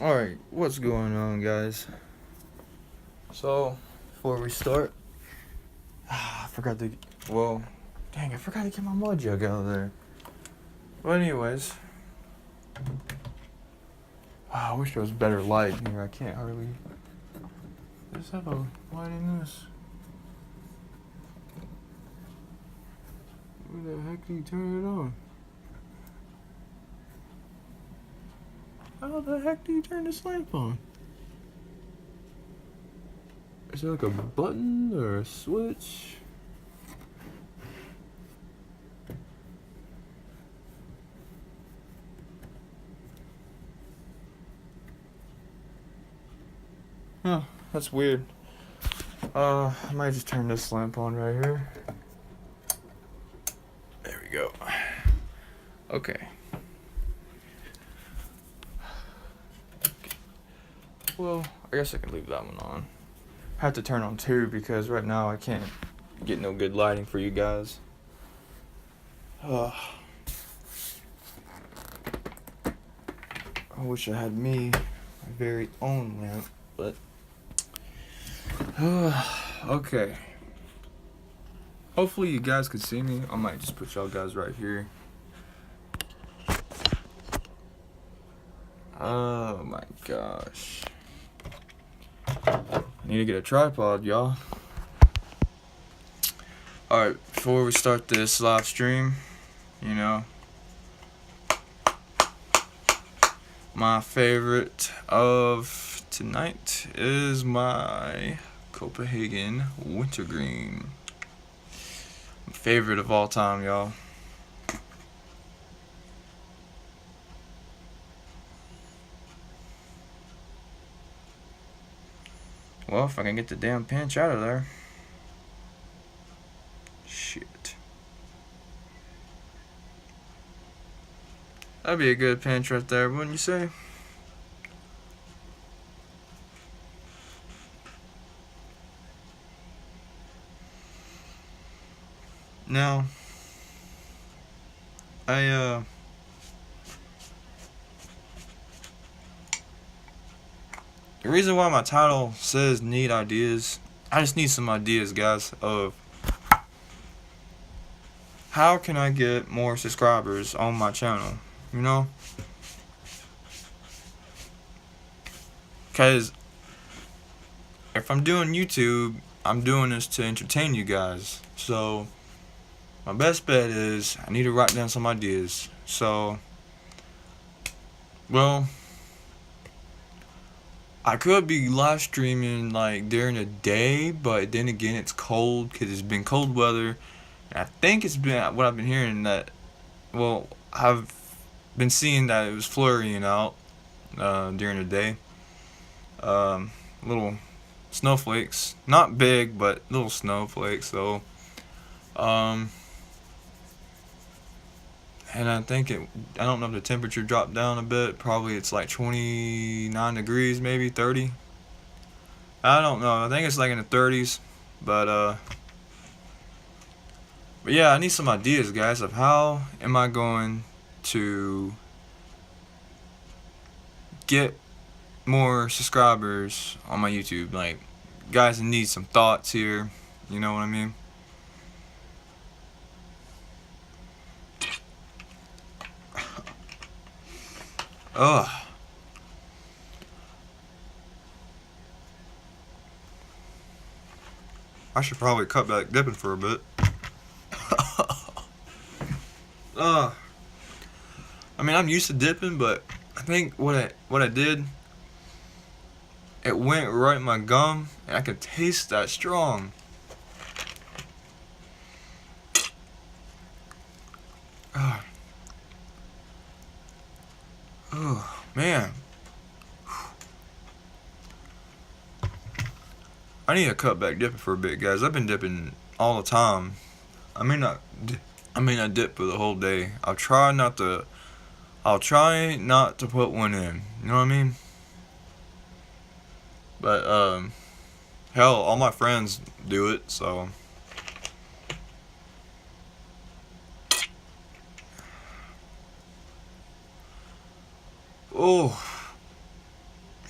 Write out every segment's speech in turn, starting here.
Alright, what's going on, guys? So, before we start, I forgot to. Well, dang, I forgot to get my mud jug out of there. But, anyways, I wish there was better light here. I can't hardly. Just have a light in this. Where the heck do you turn it on? How the heck do you turn this lamp on? Is there like a button or a switch? Huh, that's weird. I might just turn this lamp on right here. There we go. Okay. Well, I guess I can leave that one on. I have to turn on two because right now I can't get no good lighting for you guys. I wish I had my very own lamp, but okay. Hopefully you guys can see me. I might just put y'all guys right here. Oh my gosh. I need to get a tripod, y'all. Alright, before we start this live stream, my favorite of tonight is my Copenhagen Wintergreen. My favorite of all time, y'all. Well, if I can get the damn pinch out of there. Shit. That'd be a good pinch right there, wouldn't you say? Now, the reason why my title says need ideas, I just need some ideas, guys, of how can I get more subscribers on my channel, Because if I'm doing YouTube, I'm doing this to entertain you guys. So, my best bet is I need to write down some ideas. So, well, I could be live streaming like during the day, but then again it's cold because it's been cold weather. And I think it's been what I've been hearing that, well, I've been seeing that it was flurrying out during the day. Little snowflakes, not big, but little snowflakes though. And I think I don't know if the temperature dropped down a bit. Probably it's like 29 degrees, maybe 30. I don't know. I think it's like in the 30s. But yeah, I need some ideas, guys, of how am I going to get more subscribers on my YouTube. Like, guys need some thoughts here. You know what I mean? Ugh. I should probably cut back dipping for a bit. I mean, I'm used to dipping, but I think what I did, it went right in my gum, and I could taste that strong. Oh man. I need to cut back dipping for a bit, guys. I've been dipping all the time. I may not dip for the whole day. I'll try not to put one in. You know what I mean? But hell, all my friends do it, so. Oh.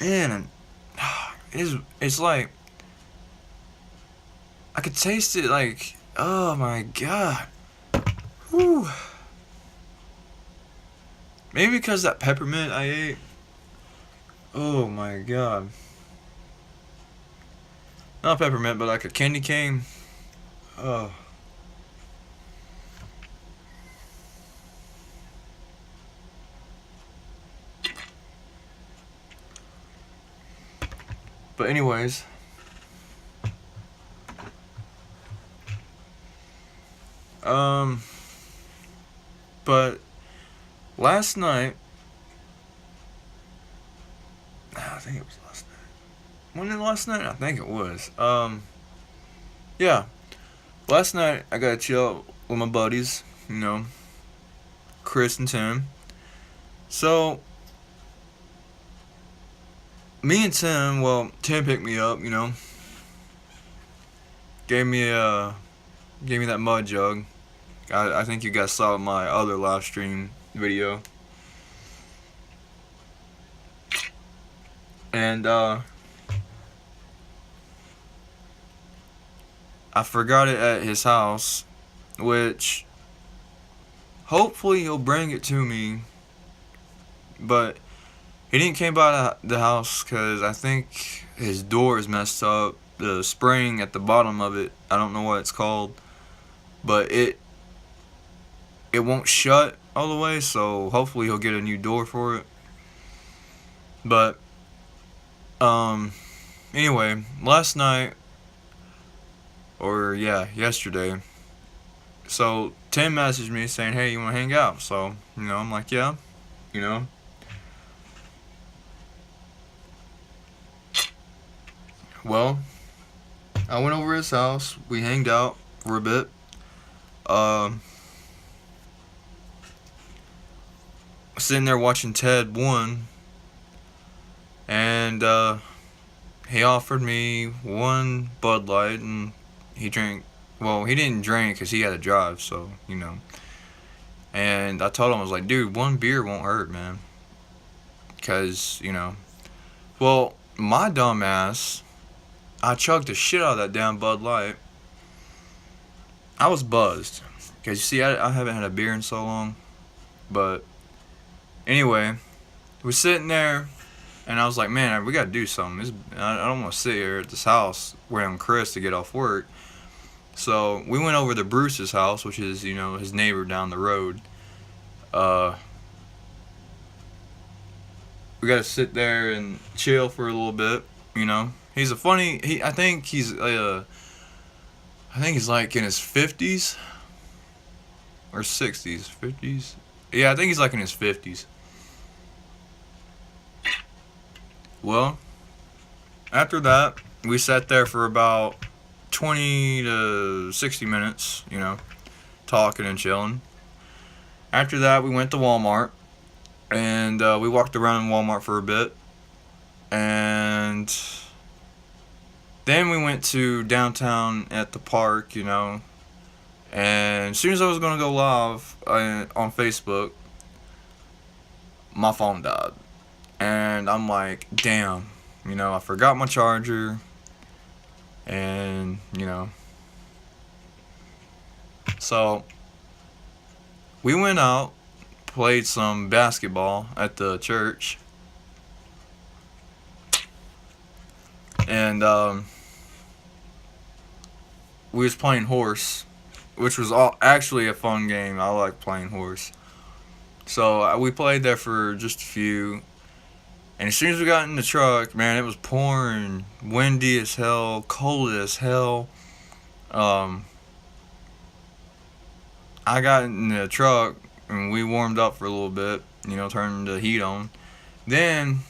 Man, it's like I could taste it. Like, oh my god. Whew. Maybe because that peppermint I ate. Oh my god. Not peppermint, but like a candy cane. Oh. But anyways, um, but last night, I think it was last night. When did last night? I think it was. Yeah, last night I got to chill with my buddies. You know, Chris and Tim. So me and Tim, well, Tim picked me up. You know, gave me gave me that mud jug. I think you guys saw my other live stream video. And I forgot it at his house, which hopefully he'll bring it to me. But he didn't came by the house because I think his door is messed up. The spring at the bottom of it, I don't know what it's called, but it won't shut all the way. So hopefully he'll get a new door for it. But anyway, last night, or yeah, yesterday. So Tim messaged me saying, "Hey, you want to hang out?" So I'm like, "Yeah," you know. Well, I went over his house. We hanged out for a bit. Um, Sitting there watching Ted 1, and he offered me one Bud Light, and he drank. Well, he didn't drink because he had to drive, so. And I told him, I was like, dude, one beer won't hurt, man. Because, well, my dumb ass, I chugged the shit out of that damn Bud Light. I was buzzed. Because, you see, I haven't had a beer in so long. But, anyway, we're sitting there, and I was like, man, we got to do something. I don't want to sit here at this house waiting on Chris to get off work. So, we went over to Bruce's house, which is, his neighbor down the road. We got to sit there and chill for a little bit, He's a funny, I think he's like in his 50s or 60s, 50s. Yeah, I think he's like in his 50s. Well, after that, we sat there for about 20 to 60 minutes, talking and chilling. After that, we went to Walmart, and we walked around Walmart for a bit, and then we went to downtown at the park, and as soon as I was going to go live on Facebook, my phone died. And I'm like, damn, I forgot my charger. And, so we went out, played some basketball at the church. And we was playing horse, which was actually a fun game. I like playing horse. So we played there for just a few. And as soon as we got in the truck, man, it was pouring, windy as hell, cold as hell. I got in the truck and we warmed up for a little bit, turned the heat on. Then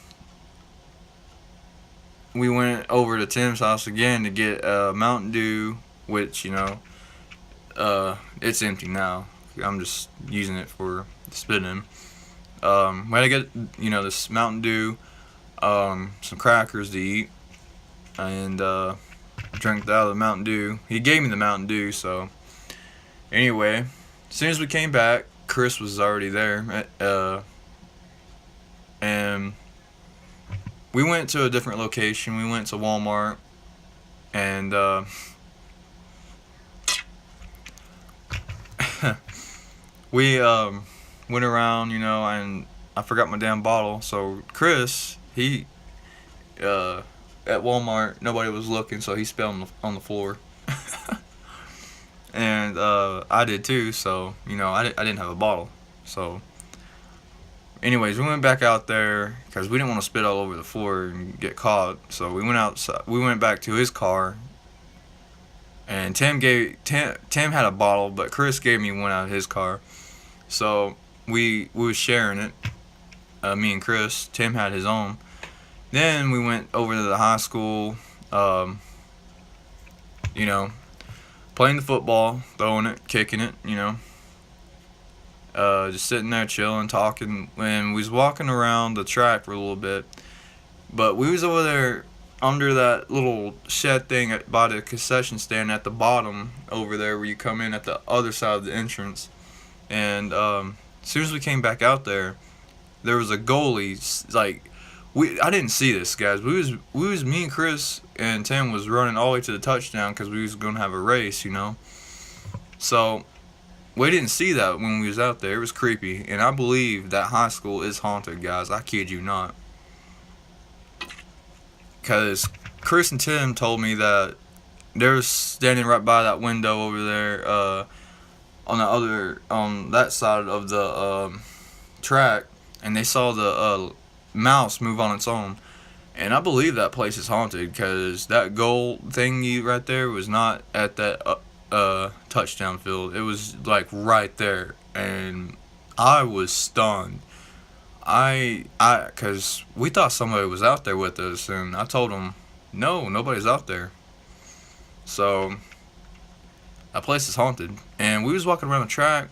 we went over to Tim's house again to get Mountain Dew, which, it's empty now. I'm just using it for spitting. We had to get, this Mountain Dew, some crackers to eat, and drank out of the Mountain Dew. He gave me the Mountain Dew, so anyway, as soon as we came back, Chris was already there, and we went to a different location. We went to Walmart, and we went around, and I forgot my damn bottle. So Chris, he at Walmart, nobody was looking, so he spilled on the floor. And I did too. So I didn't have a bottle. So anyways, we went back out there because we didn't want to spit all over the floor and get caught. So we went outside. We went back to his car, and Tim had a bottle, but Chris gave me one out of his car. So we was sharing it. Me and Chris. Tim had his own. Then we went over to the high school. You know, playing the football, throwing it, kicking it. Just sitting there chilling, talking. And we was walking around the track for a little bit, but we was over there under that little shed thing by the concession stand at the bottom over there where you come in at the other side of the entrance. And as soon as we came back out there was a goalie. Like I didn't see this, guys. We was me and Chris and Tim was running all the way to the touchdown because we was gonna have a race, So we didn't see that when we was out there. It was creepy, and I believe that high school is haunted, guys. I kid you not. Because Chris and Tim told me that they were standing right by that window over there on that side of the track, and they saw the mouse move on its own. And I believe that place is haunted because that goal thingy right there was not at that touchdown field. It was like right there, and I was stunned. Cause we thought somebody was out there with us, and I told them, no, nobody's out there. So that place is haunted, and we was walking around the track,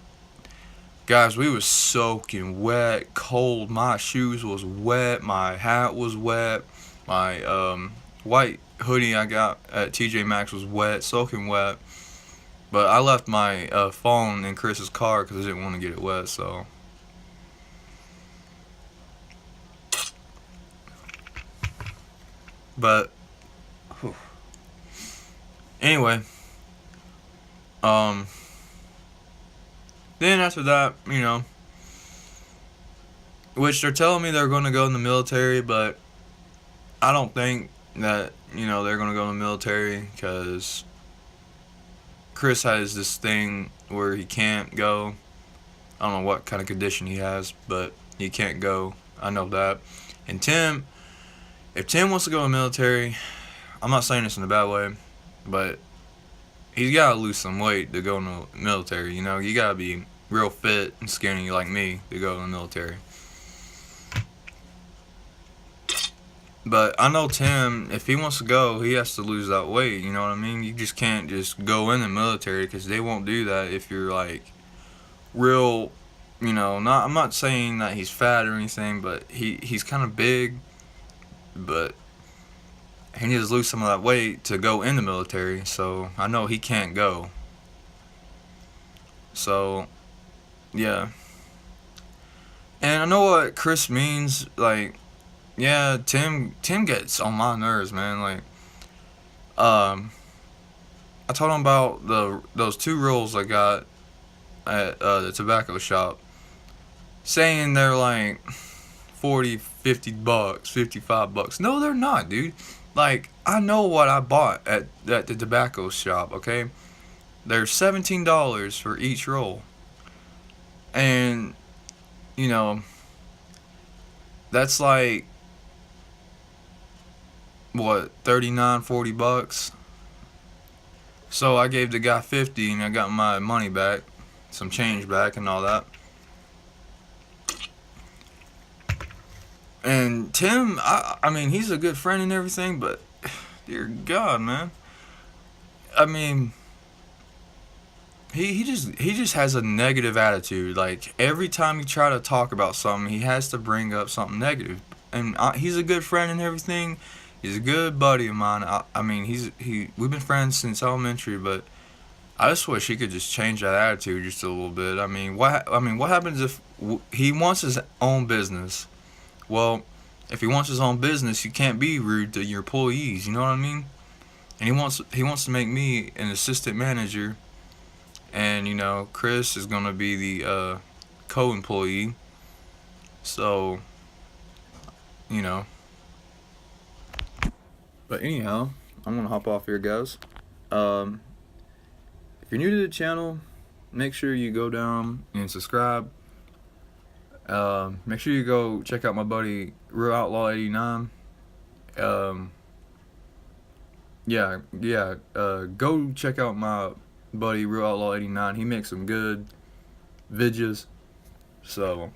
guys. We was soaking wet, cold. My shoes was wet. My hat was wet. My white hoodie I got at TJ Maxx was wet, soaking wet. But I left my phone in Chris's car because I didn't want to get it wet. So, but whew. Anyway, then after that, which they're telling me they're going to go in the military, but I don't think that they're going to go in the military because Chris has this thing where he can't go. I don't know what kind of condition he has, but he can't go. I know that. And Tim, if Tim wants to go in the military, I'm not saying this in a bad way, but he's got to lose some weight to go in the military. You got to be real fit and skinny like me to go in the military. But I know Tim, if he wants to go, he has to lose that weight, you know what I mean? You just can't just go in the military because they won't do that if you're like real, I'm not saying that he's fat or anything, but he's kind of big, but he needs to lose some of that weight to go in the military, so I know he can't go. So, yeah. And I know what Chris means, like, yeah, Tim gets on my nerves, man. Like, I told him about those 2 rolls I got at the tobacco shop, saying they're like $40, $50, $55. No, they're not, dude. Like, I know what I bought at the tobacco shop. Okay, they're $17 for each roll, and that's like what, 39, $40. So I gave the guy 50 and I got my money back, some change back and all that. And Tim, I mean, he's a good friend and everything, but dear God, man. I mean, he just has a negative attitude. Like, every time you try to talk about something, he has to bring up something negative. And he's a good friend and everything. He's a good buddy of mine. I mean, we've been friends since elementary, but I just wish he could just change that attitude just a little bit. I mean, what happens if he wants his own business? Well, if he wants his own business, you can't be rude to your employees. You know what I mean? And he wants to make me an assistant manager, and Chris is gonna be the co-employee. So you know. But anyhow, I'm gonna hop off here, guys. Um, if you're new to the channel, make sure you go down and subscribe. Make sure you go check out my buddy Real Outlaw 89. Um, yeah. Go check out my buddy Real Outlaw 89. He makes some good videos. So,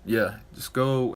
yeah, just go